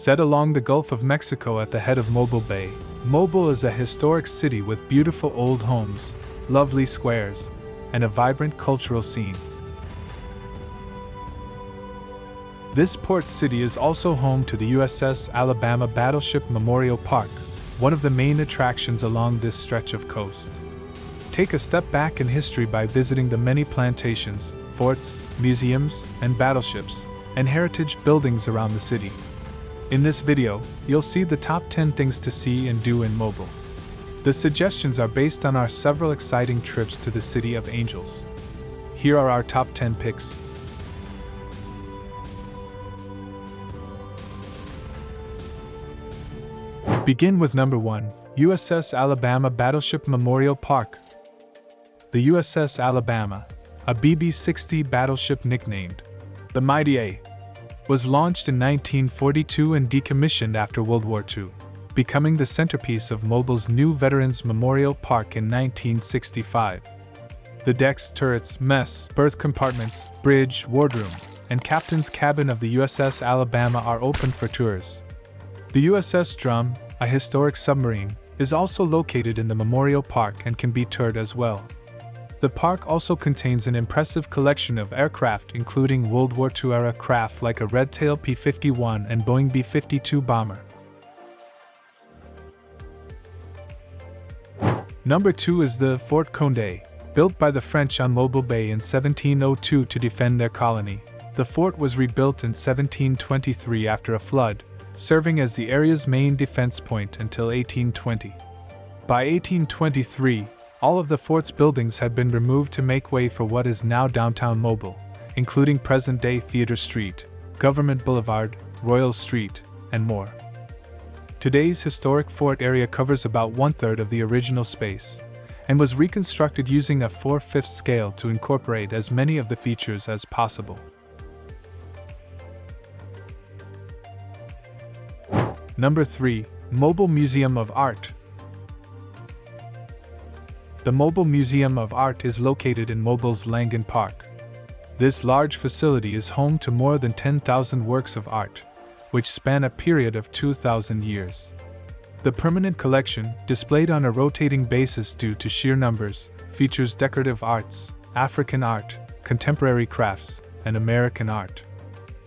Set along the Gulf of Mexico at the head of Mobile Bay, Mobile is a historic city with beautiful old homes, lovely squares, and a vibrant cultural scene. This port city is also home to the USS Alabama Battleship Memorial Park, one of the main attractions along this stretch of coast. Take a step back in history by visiting the many plantations, forts, museums, and battleships, and heritage buildings around the city. In this video, you'll see the top 10 things to see and do in Mobile. The suggestions are based on our several exciting trips to the City of Angels. Here are our top 10 picks. Begin with number 1, USS Alabama Battleship Memorial Park. The USS Alabama, a BB-60 battleship nicknamed the Mighty A, was launched in 1942 and decommissioned after World War II, becoming the centerpiece of Mobile's new Veterans Memorial Park in 1965. The decks, turrets, mess, berth compartments, bridge, wardroom, and captain's cabin of the USS Alabama are open for tours. The USS Drum, a historic submarine, is also located in the Memorial Park and can be toured as well. The park also contains an impressive collection of aircraft including World War II-era craft like a Red-Tail P-51 and Boeing B-52 bomber. Number 2 is the Fort Conde, built by the French on Mobile Bay in 1702 to defend their colony. The fort was rebuilt in 1723 after a flood, serving as the area's main defense point until 1820. By 1823, all of the fort's buildings had been removed to make way for what is now downtown Mobile, including present-day Theater Street, Government Boulevard, Royal Street, and more. Today's historic fort area covers about one-third of the original space, and was reconstructed using a 4/5 scale to incorporate as many of the features as possible. Number 3, Mobile Museum of Art. The Mobile Museum of Art is located in Mobile's Langan Park. This large facility is home to more than 10,000 works of art, which span a period of 2,000 years. The permanent collection, displayed on a rotating basis due to sheer numbers, features decorative arts, African art, contemporary crafts, and American art.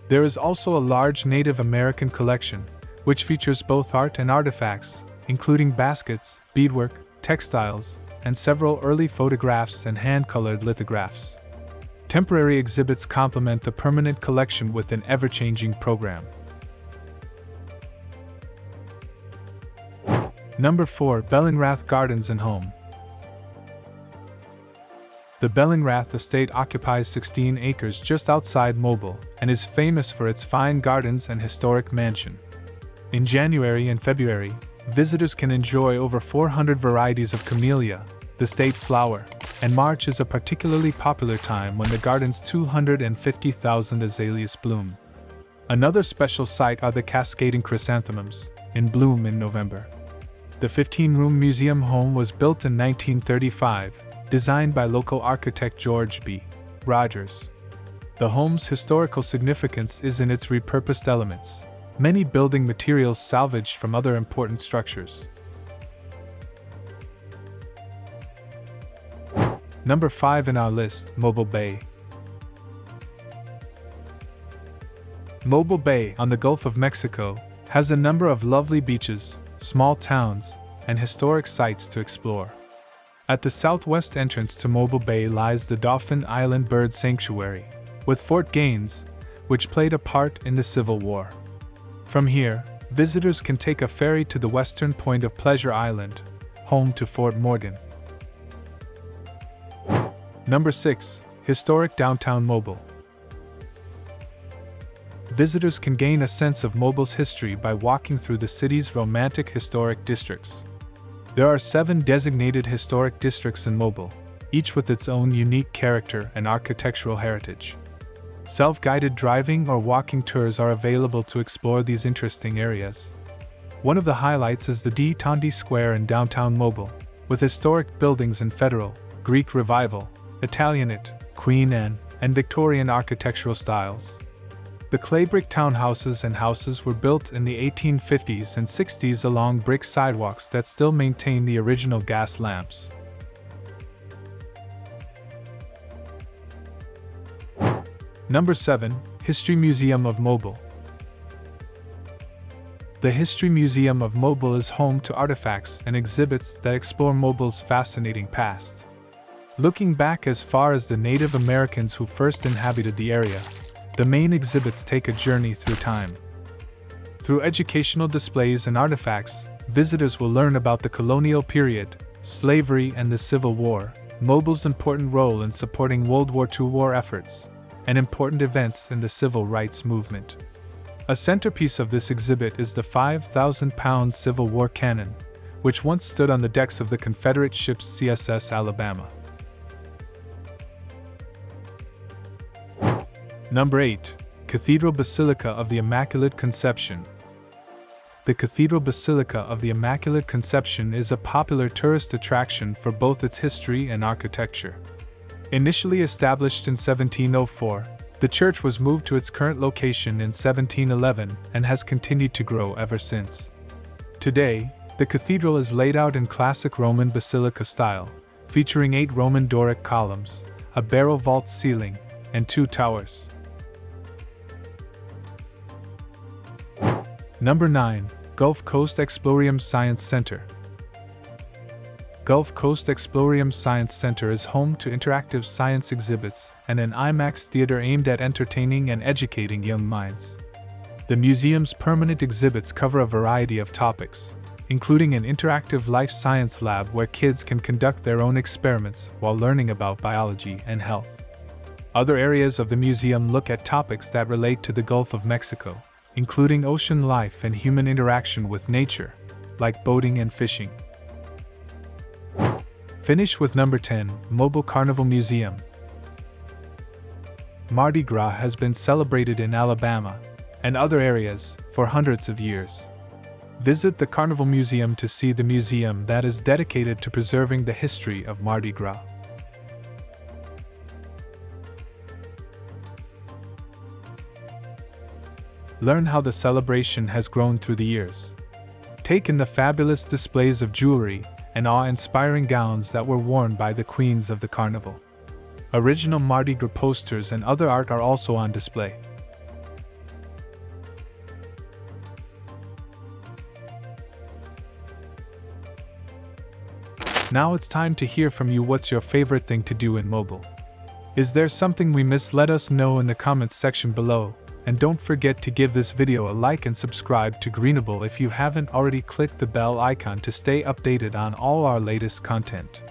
There is also a large Native American collection, which features both art and artifacts, including baskets, beadwork, textiles, and several early photographs and hand-colored lithographs. Temporary exhibits complement the permanent collection with an ever-changing program. Number 4, Bellingrath Gardens and Home. The Bellingrath estate occupies 16 acres just outside Mobile and is famous for its fine gardens and historic mansion. In January and February, visitors can enjoy over 400 varieties of camellia, the state flower, and March is a particularly popular time when the garden's 250,000 azaleas bloom. Another special sight are the cascading chrysanthemums, in bloom in November. The 15-room museum home was built in 1935, designed by local architect George B. Rogers. The home's historical significance is in its repurposed elements, many building materials salvaged from other important structures. Number 5 in our list, Mobile Bay. Mobile Bay, on the Gulf of Mexico, has a number of lovely beaches, small towns, and historic sites to explore. At the southwest entrance to Mobile Bay lies the Dauphin Island Bird Sanctuary, with Fort Gaines, which played a part in the Civil War. From here, visitors can take a ferry to the western point of Pleasure Island, home to Fort Morgan. Number 6, Historic Downtown Mobile. Visitors can gain a sense of Mobile's history by walking through the city's romantic historic districts. There are 7 designated historic districts in Mobile, each with its own unique character and architectural heritage. Self-guided driving or walking tours are available to explore these interesting areas. One of the highlights is the D. Tonti Square in downtown Mobile, with historic buildings in Federal, Greek Revival, Italianate, Queen Anne, and Victorian architectural styles. The clay brick townhouses and houses were built in the 1850s and 60s along brick sidewalks that still maintain the original gas lamps. Number 7. History Museum of Mobile. The History Museum of Mobile is home to artifacts and exhibits that explore Mobile's fascinating past. Looking back as far as the Native Americans who first inhabited the area, the main exhibits take a journey through time. Through educational displays and artifacts, visitors will learn about the colonial period, slavery, and the Civil War, Mobile's important role in supporting World War II war efforts, and important events in the civil rights movement. A centerpiece of this exhibit is the 5,000-pound Civil War cannon, which once stood on the decks of the Confederate ship CSS Alabama. Number 8. Cathedral Basilica of the Immaculate Conception. The Cathedral Basilica of the Immaculate Conception is a popular tourist attraction for both its history and architecture. Initially established in 1704, the church was moved to its current location in 1711 and has continued to grow ever since. Today, the cathedral is laid out in classic Roman basilica style, featuring 8 Roman Doric columns, a barrel vault ceiling, and 2 towers. Number 9. Gulf Coast Exploreum Science Center. Gulf Coast Exploreum Science Center is home to interactive science exhibits and an IMAX theater aimed at entertaining and educating young minds. The museum's permanent exhibits cover a variety of topics, including an interactive life science lab where kids can conduct their own experiments while learning about biology and health. Other areas of the museum look at topics that relate to the Gulf of Mexico, including ocean life and human interaction with nature, like boating and fishing. Finish with number 10, Mobile Carnival Museum. Mardi Gras has been celebrated in Alabama and other areas for hundreds of years. Visit the Carnival Museum to see the museum that is dedicated to preserving the history of Mardi Gras. Learn how the celebration has grown through the years. Take in the fabulous displays of jewelry and awe-inspiring gowns that were worn by the queens of the carnival. Original Mardi Gras posters and other art are also on display. Now it's time to hear from you. What's your favorite thing to do in Mobile? Is there something we missed? Let us know in the comments section below. And don't forget to give this video a like and subscribe to Greenable if you haven't already. Click the bell icon to stay updated on all our latest content.